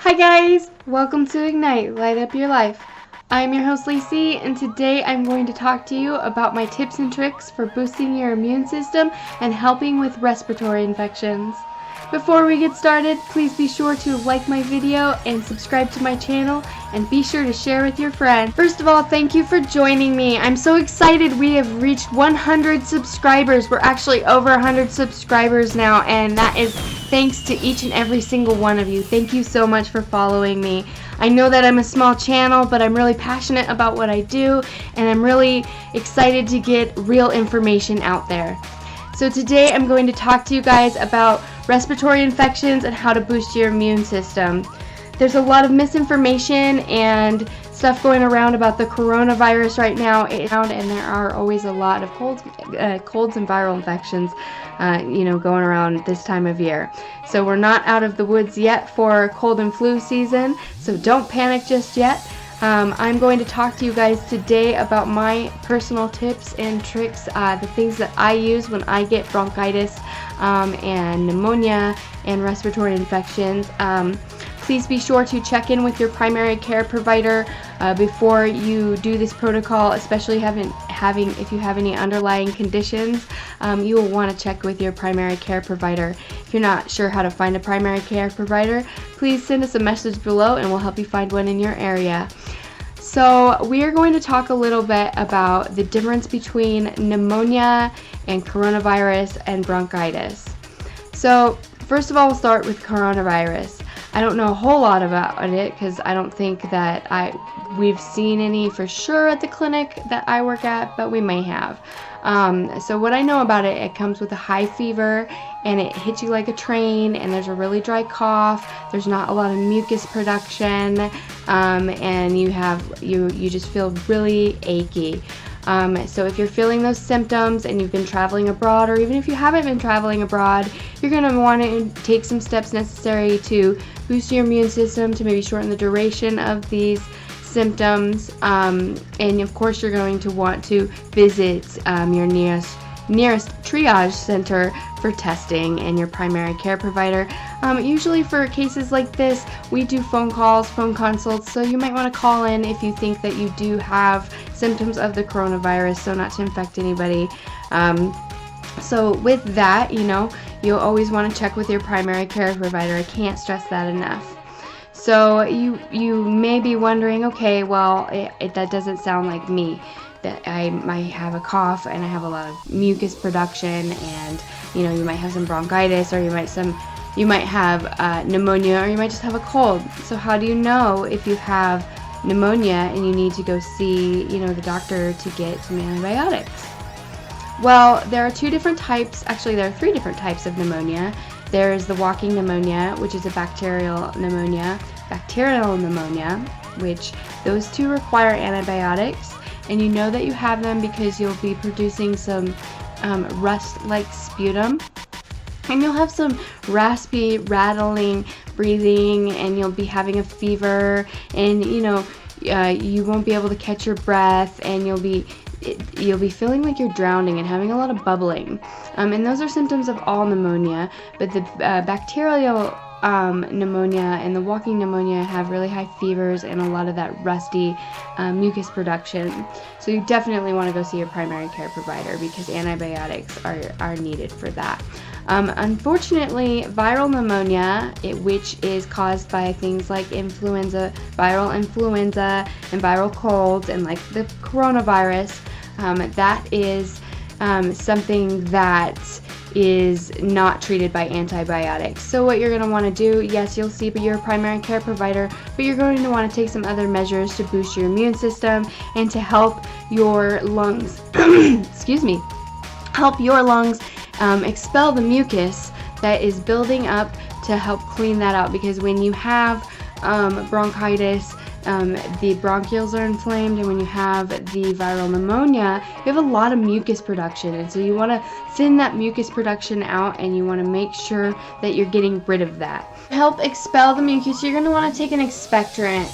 Hi guys! Welcome to Ignite, Light Up Your Life. I'm your host Lacy, and today I'm going to talk to you about my tips and tricks for boosting your immune system and helping with respiratory infections. Before we get started, please be sure to like my video and subscribe to my channel, and be sure to share with your friends. First of all, thank you for joining me. I'm so excited we have reached 100 subscribers. We're actually over 100 subscribers now, and that is thanks to each and every single one of you. Thank you so much for following me. I know that I'm a small channel, but I'm really passionate about what I do, and I'm really excited to get real information out there. So today I'm going to talk to you guys about respiratory infections and how to boost your immune system. There's a lot of misinformation and stuff going around about the coronavirus right now, and there are always a lot of colds and viral infections going around this time of year. So we're not out of the woods yet for cold and flu season, so don't panic just yet. I'm going to talk to you guys today about my personal tips and tricks, the things that I use when I get bronchitis and pneumonia and respiratory infections. Please be sure to check in with your primary care provider before you do this protocol, especially if you have any underlying conditions. You will want to check with your primary care provider. If you're not sure how to find a primary care provider, please send us a message below and we'll help you find one in your area. So we are going to talk a little bit about the difference between pneumonia and coronavirus and bronchitis. So first of all, we'll start with coronavirus. I don't know a whole lot about it because I don't think that we've seen any for sure at the clinic that I work at, but we may have. So what I know about it, it comes with a high fever and it hits you like a train, and there's a really dry cough. There's not a lot of mucus production, and you just feel really achy. So if you're feeling those symptoms and you've been traveling abroad, or even if you haven't been traveling abroad, you're going to want to take some steps necessary to boost your immune system to maybe shorten the duration of these symptoms. And of course you're going to want to visit your nearest triage center for testing and your primary care provider. Usually for cases like this, we do phone consults, so you might want to call in if you think that you do have symptoms of the coronavirus, so not to infect anybody. So with that, you'll always want to check with your primary care provider. I can't stress that enough. So you may be wondering, okay, well, that doesn't sound like me. That I might have a cough and I have a lot of mucus production, and you might have some bronchitis, or you might have pneumonia, or you might just have a cold. So how do you know if you have pneumonia and you need to go see the doctor to get some antibiotics? Well, there are two different types. Actually, there are three different types of pneumonia. There is the walking pneumonia, which is a bacterial pneumonia, which those two require antibiotics. And you know that you have them because you'll be producing some rust-like sputum, and you'll have some raspy, rattling breathing, and you'll be having a fever, and you won't be able to catch your breath, and you'll be feeling like you're drowning and having a lot of bubbling. And those are symptoms of all pneumonia, but the bacterial pneumonia and the walking pneumonia have really high fevers and a lot of that rusty mucus production. So you definitely want to go see your primary care provider because antibiotics are needed for that. Unfortunately, viral pneumonia, which is caused by things like viral influenza and viral colds and like the coronavirus, that is something that is not treated by antibiotics. So what you're going to want to do, yes, you'll see your primary care provider, but you're going to want to take some other measures to boost your immune system and to help your lungs expel the mucus that is building up, to help clean that out. Because when you have bronchitis, the bronchioles are inflamed, and when you have the viral pneumonia, you have a lot of mucus production, and so you want to thin that mucus production out, and you want to make sure that you're getting rid of that. To help expel the mucus, you're going to want to take an expectorant,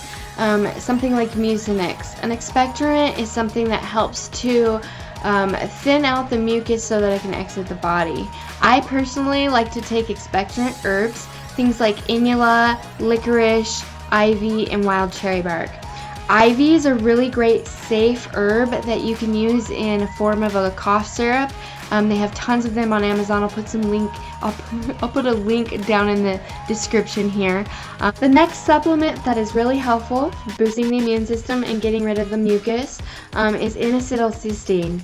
something like Mucinex. An expectorant is something that helps to thin out the mucus so that it can exit the body. I personally like to take expectorant herbs things like inula, licorice, ivy, and wild cherry bark. Ivy is a really great safe herb that you can use in a form of a cough syrup. They have tons of them on Amazon. I'll put a link down in the description here. The next supplement that is really helpful for boosting the immune system and getting rid of the mucus is N-acetylcysteine.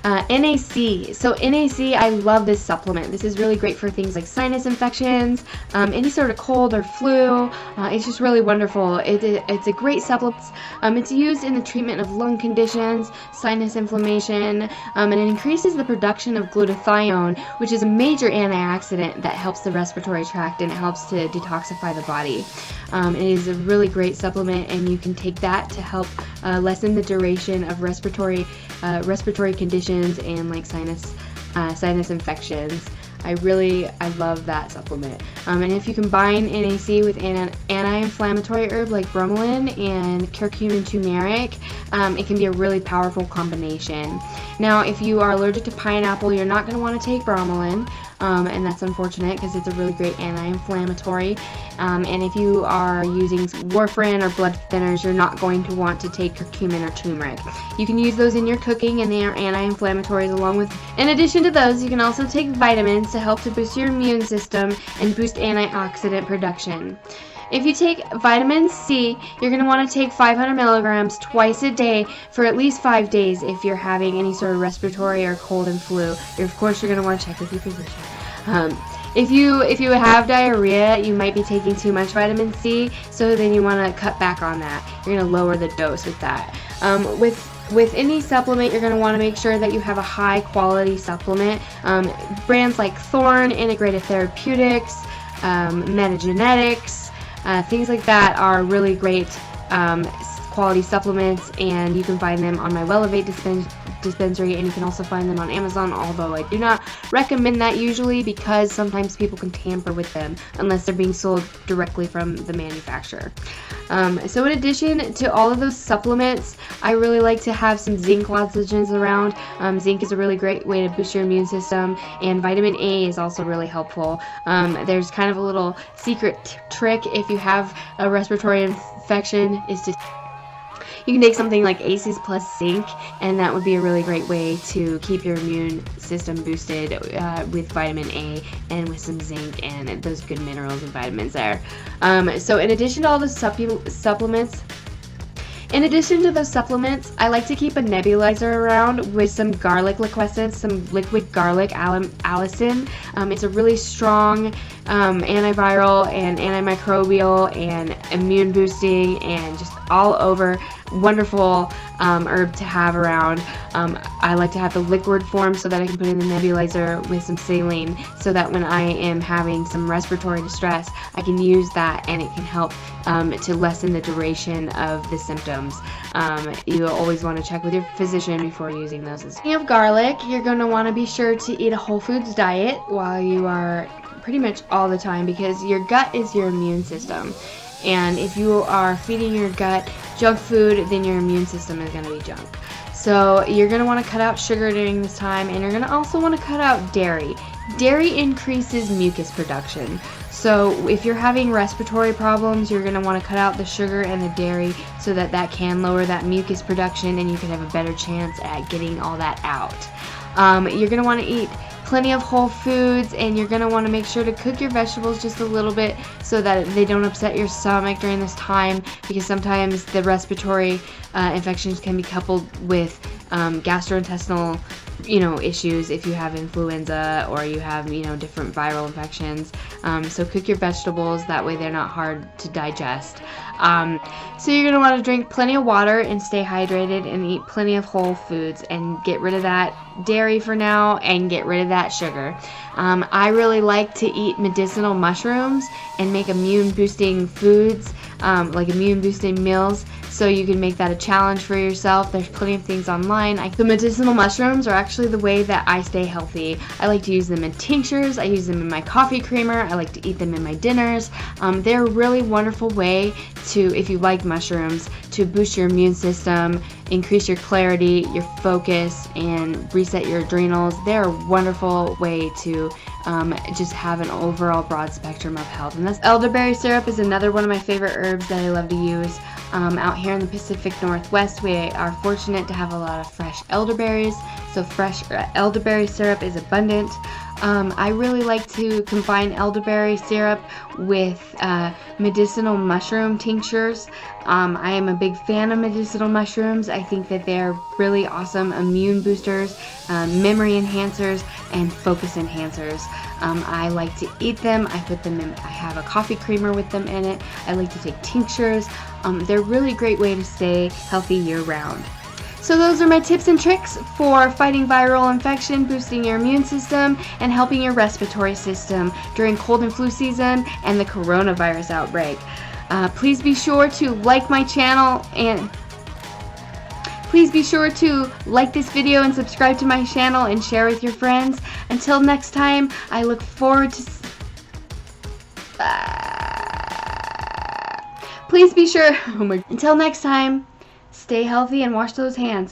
NAC. So NAC, I love this supplement. This is really great for things like sinus infections, any sort of cold or flu. It's just really wonderful. It's a great supplement. It's used in the treatment of lung conditions, sinus inflammation, and it increases the production of glutathione, which is a major antioxidant that helps the respiratory tract and it helps to detoxify the body. It is a really great supplement, and you can take that to help lessen the duration of respiratory conditions and like sinus infections. I love that supplement. And if you combine NAC with an anti-inflammatory herb like bromelain and curcumin turmeric, it can be a really powerful combination. Now, if you are allergic to pineapple, you're not going to want to take bromelain, and that's unfortunate because it's a really great anti-inflammatory. And if you are using warfarin or blood thinners, you're not going to want to take curcumin or turmeric. You can use those in your cooking, and they are anti-inflammatories along with. In addition to those, you can also take vitamins to help to boost your immune system and boost antioxidant production. If you take vitamin C, you're going to want to take 500 milligrams twice a day for at least 5 days if you're having any sort of respiratory or cold and flu. Of course, you're going to want to check with your physician. If you have diarrhea, you might be taking too much vitamin C, so then you want to cut back on that. You're going to lower the dose with that. With any supplement, you're going to want to make sure that you have a high quality supplement. Brands like Thorne, Integrative Therapeutics, Metagenetics, things like that are really great quality supplements, and you can find them on my Elevate dispensary, and you can also find them on Amazon, although I do not recommend that usually because sometimes people can tamper with them unless they're being sold directly from the manufacturer. So in addition to all of those supplements, I really like to have some zinc lozenges around. Zinc is a really great way to boost your immune system, and vitamin A is also really helpful. There's kind of a little secret trick if you have a respiratory infection is to you can take something like ACEs plus zinc, and that would be a really great way to keep your immune system boosted with vitamin A and with some zinc and those good minerals and vitamins there. So in addition to all the supplements, I like to keep a nebulizer around with some garlic liquescence, some liquid garlic allicin. It's a really strong antiviral and antimicrobial and immune boosting and just all over wonderful herb to have around. I like to have the liquid form so that I can put in the nebulizer with some saline, so that when I am having some respiratory distress, I can use that and it can help to lessen the duration of the symptoms. You always want to check with your physician before using those. Speaking of garlic, you're going to want to be sure to eat a whole foods diet while you are pretty much all the time, because your gut is your immune system. And if you are feeding your gut junk food, then your immune system is going to be junk. So you're going to want to cut out sugar during this time, and you're going to also want to cut out dairy. Dairy increases mucus production. So if you're having respiratory problems, you're going to want to cut out the sugar and the dairy so that that can lower that mucus production, and you can have a better chance at getting all that out. You're going to want to eat plenty of whole foods, and you're going to want to make sure to cook your vegetables just a little bit so that they don't upset your stomach during this time, because sometimes the respiratory infections can be coupled with gastrointestinal issues if you have influenza or you have different viral infections. So cook your vegetables, that way they're not hard to digest. So you're going to want to drink plenty of water and stay hydrated, and eat plenty of whole foods, and get rid of that dairy for now and get rid of that sugar. I really like to eat medicinal mushrooms and make immune boosting foods, like immune boosting meals. So you can make that a challenge for yourself. There's plenty of things online. The medicinal mushrooms are actually the way that I stay healthy. I like to use them in tinctures. I use them in my coffee creamer. I like to eat them in my dinners. They're a really wonderful way to, if you like mushrooms, to boost your immune system, increase your clarity, your focus, and reset your adrenals. They're a wonderful way to just have an overall broad spectrum of health. And this elderberry syrup is another one of my favorite herbs that I love to use. Out here in the Pacific Northwest, we are fortunate to have a lot of fresh elderberries, so fresh elderberry syrup is abundant. I really like to combine elderberry syrup with medicinal mushroom tinctures. I am a big fan of medicinal mushrooms. I think that they're really awesome immune boosters, memory enhancers, and focus enhancers. I like to eat them. I put them in, I have a coffee creamer with them in it. I like to take tinctures. They're a really great way to stay healthy year-round. So those are my tips and tricks for fighting viral infection, boosting your immune system, and helping your respiratory system during cold and flu season and the coronavirus outbreak. Please be sure to like my channel, and please be sure to like this video and subscribe to my channel and share with your friends. Until next time, I look forward to... Please be sure... Until next time, stay healthy and wash those hands.